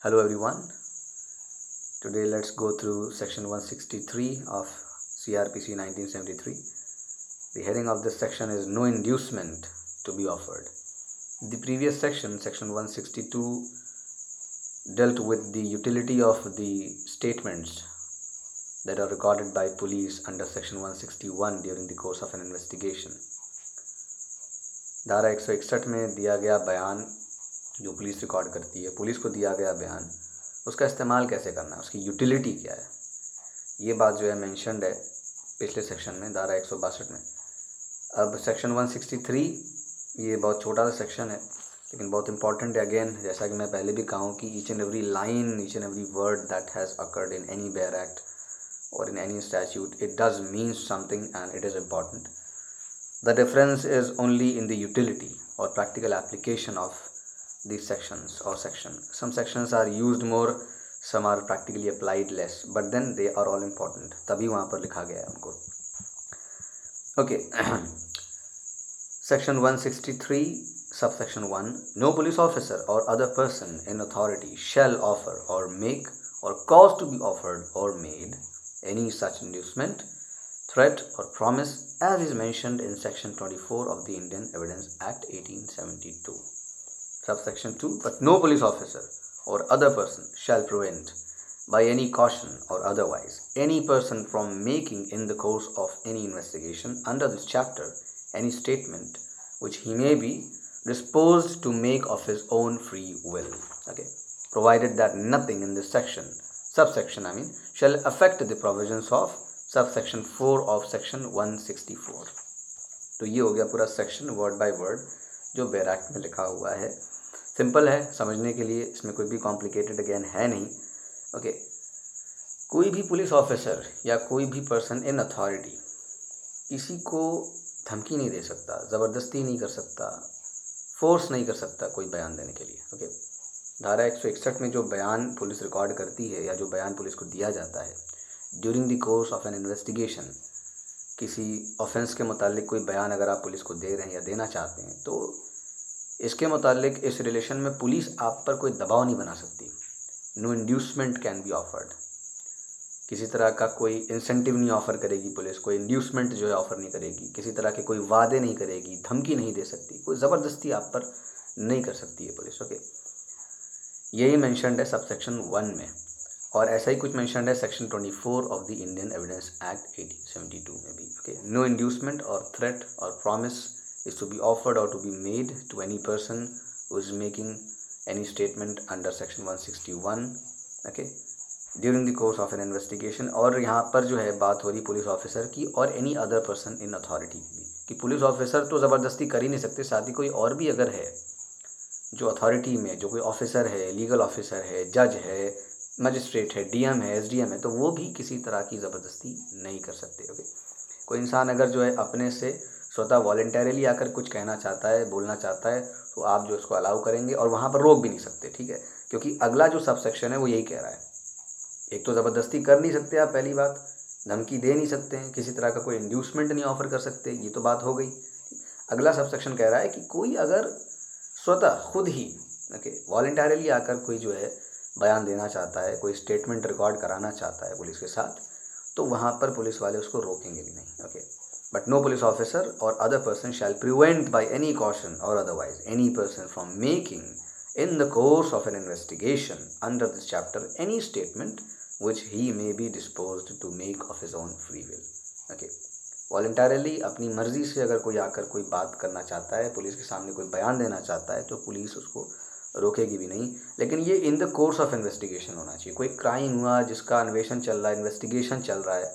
Hello everyone. Today let's go through section 163 of CRPC 1973. The heading of this section is no inducement to be offered. The previous section 162, dealt with the utility of the statements that are recorded by police under section 161 during the course of an investigation. धारा 161 में दिया गया बयान जो police record करती है, police को दिया गया बयान, उसका इस्तेमाल कैसे करना है, उसकी यूटिलिटी क्या है, ये बात जो है मेंशन्ड है पिछले सेक्शन में, धारा 162 में। अब सेक्शन 163 ये बहुत छोटा सा सेक्शन है लेकिन बहुत इंपॉर्टेंट है। अगेन, जैसा कि मैं पहले भी कहा हूँ कि each and every line, each and every word that has occurred in any bare act or in any statute, it does mean something and it is important. The difference is only in the utility or practical application of these sections or section. Some sections are used more, some are practically applied less, but then they are all important. तभी वहाँ पर लिखा गया है उनको. Okay. Section 163, subsection 1. No police officer or other person in authority shall offer or make or cause to be offered or made any such inducement, threat or promise as is mentioned in section 24 of the Indian Evidence Act 1872. Subsection 2. But no police officer or other person shall prevent by any caution or otherwise any person from making in the course of any investigation under this chapter any statement which he may be disposed to make of his own free will. Okay. Provided that nothing in this section, subsection shall affect the provisions of subsection 4 of section 164. तो ये हो गया पूरा section word by word जो bare act में लिखा हुआ है. सिंपल है समझने के लिए, इसमें कोई भी कॉम्प्लिकेटेड अगेन है नहीं. ओके. कोई भी पुलिस ऑफिसर या कोई भी पर्सन इन अथॉरिटी किसी को धमकी नहीं दे सकता, ज़बरदस्ती नहीं कर सकता, फोर्स नहीं कर सकता कोई बयान देने के लिए. ओके. धारा 161 में जो बयान पुलिस रिकॉर्ड करती है या जो बयान पुलिस को दिया जाता है during the course of an investigation, किसी ऑफेंस के मुतालिक कोई बयान अगर आप पुलिस को दे रहे हैं या देना चाहते हैं तो इसके मुतालिक इस रिलेशन में पुलिस आप पर कोई दबाव नहीं बना सकती. No inducement can be offered. किसी तरह का कोई इंसेंटिव नहीं ऑफ़र करेगी पुलिस, कोई इंड्यूसमेंट जो है ऑफ़र नहीं करेगी, किसी तरह के कोई वादे नहीं करेगी, धमकी नहीं दे सकती, कोई ज़बरदस्ती आप पर नहीं कर सकती है पुलिस. ओके. यही मेंशन्ड है सबसेक्शन 1 में और ऐसा ही कुछ मेंशन्ड है section 24 of the Indian evidence act 1872 में भी. ओके. नो इंड्यूसमेंट और थ्रेट और promise is to be offered और to be made to any person who is making any statement under section 161. Okay. During the course of an investigation. और यहाँ पर जो है बात हो रही पुलिस ऑफिसर की और any other person in authority की भी, कि पुलिस ऑफिसर तो ज़बरदस्ती कर ही नहीं सकते, साथ ही कोई और भी अगर है जो अथॉरिटी में, जो कोई ऑफिसर है, लीगल ऑफिसर है, जज है, मजिस्ट्रेट है, डीएम है, एसडीएम है, तो वो भी किसी तरह की ज़बरदस्ती नहीं कर सकते. ओके. कोई इंसान अगर जो है अपने से स्वतः वॉलेंटरीली आकर कुछ कहना चाहता है, बोलना चाहता है, तो आप जो उसको अलाउ करेंगे और वहाँ पर रोक भी नहीं सकते. ठीक है. क्योंकि अगला जो सब सेक्शन है वो यही कह रहा है. एक तो ज़बरदस्ती कर नहीं सकते आप, पहली बात, धमकी दे नहीं सकते हैं, किसी तरह का कोई इंड्यूसमेंट नहीं ऑफ़र कर सकते, ये तो बात हो गई. अगला सब सेक्शन कह रहा है कि कोई अगर स्वतः खुद ही वॉलेंटरीली आकर कोई जो है बयान देना चाहता है, कोई स्टेटमेंट रिकॉर्ड कराना चाहता है पुलिस के साथ, तो वहाँ पर पुलिस वाले उसको रोकेंगे भी नहीं. Okay. But no police officer और other person shall prevent by any caution और otherwise any person from making in the course of an investigation under this chapter any statement which he may be disposed to make of his own free will. Okay. Voluntarily अपनी मर्ज़ी से अगर कोई आकर कोई बात करना चाहता है, पुलिस के सामने कोई बयान देना चाहता है, तो पुलिस उसको रोकेगी भी नहीं. लेकिन ये इन द कोर्स ऑफ इन्वेस्टिगेशन होना चाहिए. कोई क्राइम हुआ जिसका अन्वेषण चल रहा है, इन्वेस्टिगेशन चल रहा है.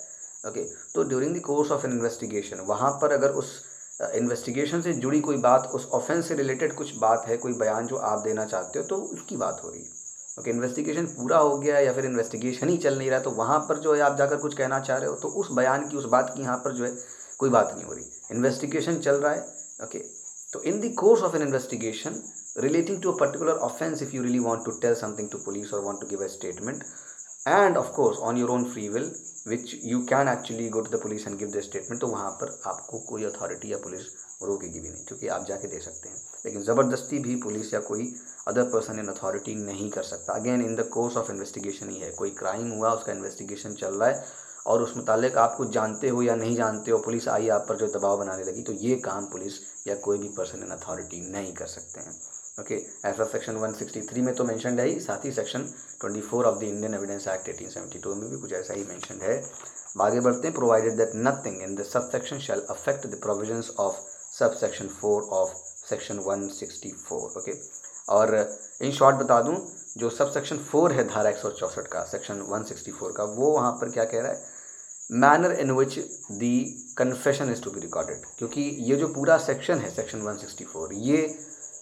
ओके. तो during the course of an investigation वहाँ पर अगर उस इन्वेस्टिगेशन से जुड़ी कोई बात, उस ऑफेंस से रिलेटेड कुछ बात है, कोई बयान जो आप देना चाहते हो, तो उसकी बात हो रही है. ओके. इन्वेस्टिगेशन पूरा हो गया या फिर इन्वेस्टिगेशन ही चल नहीं रहा, तो वहाँ पर जो है आप जाकर कुछ कहना चाह रहे हो, तो उस बयान की, उस बात की यहाँ पर जो है कोई बात नहीं हो रही. इन्वेस्टिगेशन चल रहा है. ओके. तो इन the course of an investigation relating to a particular offense, if you really want to tell something to police or want to give a statement, and of course on your own free will, which you can actually go to the police and give the statement, तो वहाँ पर आपको कोई authority या police रोकेगी भी नहीं, क्योंकि आप जाके दे सकते हैं. लेकिन ज़बरदस्ती भी पुलिस या कोई अदर पर्सन इन अथॉरिटी नहीं कर सकता। Again in the course of investigation ही है, कोई क्राइम हुआ, उसका इन्वेस्टिगेशन चल रहा है और उस मुतालिक आप कुछ जानते हो या नहीं जानते हो, पुलिस आई आप पर जो दबाव बनाने लगी, तो ये काम पुलिस या कोई भी पर्सन इन अथॉरिटी नहीं कर सकते हैं। ओके, ऐसा सेक्शन 163 में तो मेंशनड है ही, साथ ही section 24 of the Indian evidence act 1872 में भी कुछ ऐसा ही मेंशनड है। आगे बढ़ते हैं। Provided that nothing in the subsection shall affect the provisions of subsection 4 of section 164। Okay, और इन शॉर्ट बता दूं, जो सबसेक्शन 4 है धारा 164 का, सेक्शन 164 का, वो वहाँ पर क्या कह रहा है, manner in which the confession is to be recorded. क्योंकि ये जो पूरा सेक्शन है सेक्शन 164, ये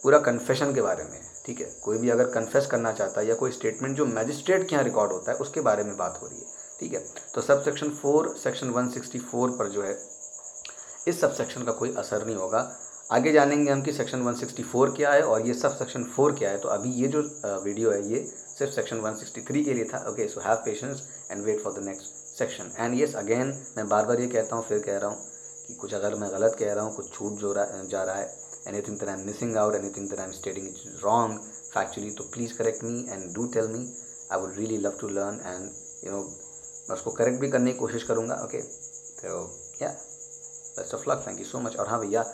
पूरा कन्फेशन के बारे में है, ठीक है। कोई भी अगर कन्फेस करना चाहता है या कोई स्टेटमेंट जो मैजिस्ट्रेट के यहाँ रिकॉर्ड होता है उसके बारे में बात हो रही है, ठीक है। तो सब सेक्शन 4 सेक्शन 164 पर जो है इस सब सेक्शन का कोई असर नहीं होगा। आगे जानेंगे हम कि सेक्शन 164 क्या है और ये सब सेक्शन 4 क्या है। तो अभी ये जो वीडियो है ये सिर्फ सेक्शन 163 के लिए था। Okay, so have patience and wait for the next section. And yes, again मैं बार बार ये कहता हूँ, फिर कह रहा हूँ कि कुछ अगर मैं गलत कह रहा हूँ, कुछ छूट जा रहा है, anything that I'm missing out, anything that I'm stating it is wrong factually, तो please correct me and do tell me. I would really love to learn and मैं उसको करेक्ट भी करने की कोशिश करूँगा। ओके, तो या best of luck, thank you so much. और हाँ भैया,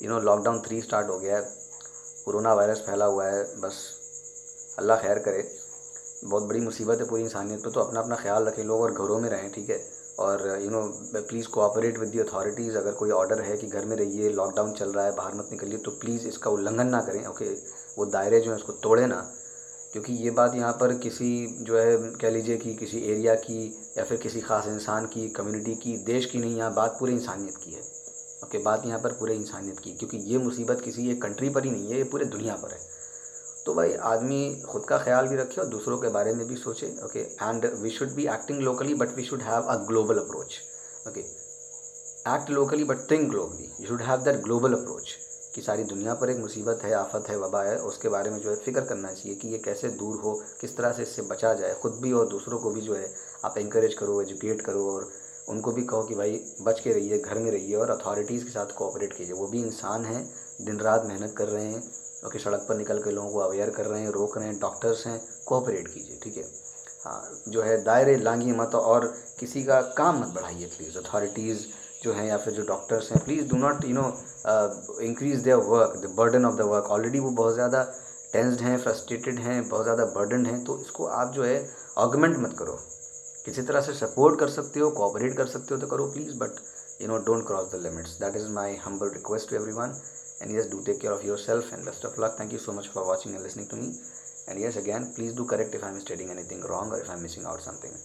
लॉकडाउन 3 स्टार्ट हो गया है, कोरोना वायरस फैला हुआ है, बस अल्लाह खैर करे, बहुत बड़ी मुसीबत है पूरी इंसानियत पे। तो अपना अपना ख्याल रखें लोग और घरों में रहें, ठीक है। और please cooperate with the authorities. अगर कोई ऑर्डर है कि घर में रहिए, लॉकडाउन चल रहा है, बाहर मत निकलिए, तो प्लीज़ इसका उल्लंघन ना करें। ओके, वो दायरे जो हैं उसको तोड़े ना, क्योंकि ये बात यहाँ पर किसी जो है कह लीजिए कि किसी एरिया की या फिर किसी ख़ास इंसान की, कम्युनिटी की, देश की नहीं, यहाँ बात पूरे इंसानियत की है। ओके, बात यहाँ पर पूरे इंसानियत की, क्योंकि ये मुसीबत किसी एक कंट्री पर ही नहीं है, ये पूरे दुनिया पर है। तो भाई आदमी खुद का ख्याल भी रखे और दूसरों के बारे में भी सोचे। Okay, and we should be acting locally but we should have a global approach. Okay, act locally but think globally. You should have that global approach कि सारी दुनिया पर एक मुसीबत है, आफत है, वबा है, उसके बारे में जो है फ़िक्र करना चाहिए कि ये कैसे दूर हो, किस तरह से इससे बचा जाए। ख़ुद भी और दूसरों को भी जो है आप इंकरेज करो, एजुकेट करो और उनको भी कहो कि भाई बच के रहिए, घर में रहिए और अथॉरिटीज़ के साथ कोऑपरेट कीजिए। वो भी इंसान हैं, दिन रात मेहनत कर रहे हैं। ओके, सड़क पर निकल के लोगों को अवेयर कर रहे हैं, रोक रहे हैं, डॉक्टर्स हैं, कोऑपरेट कीजिए, ठीक है। हाँ, जो है दायरे लांघिए मत और किसी का काम मत बढ़ाइए प्लीज़। अथॉरिटीज़ जो हैं या फिर जो डॉक्टर्स हैं, please do not increase their work, the burden of the work. Already वो बहुत ज़्यादा टेंस्ड हैं, फ्रस्ट्रेटेड हैं, बहुत ज़्यादा बर्डन हैं, तो इसको आप जो है ऑगमेंट मत करो। किसी तरह से सपोर्ट कर सकते हो, कोऑपरेट कर सकते हो तो करो please, but don't cross the limits. That is my humble request to everyone. And yes, do take care of yourself and best of luck. Thank you so much for watching and listening to me. And yes, again, please do correct if I'm stating anything wrong or if I'm missing out something.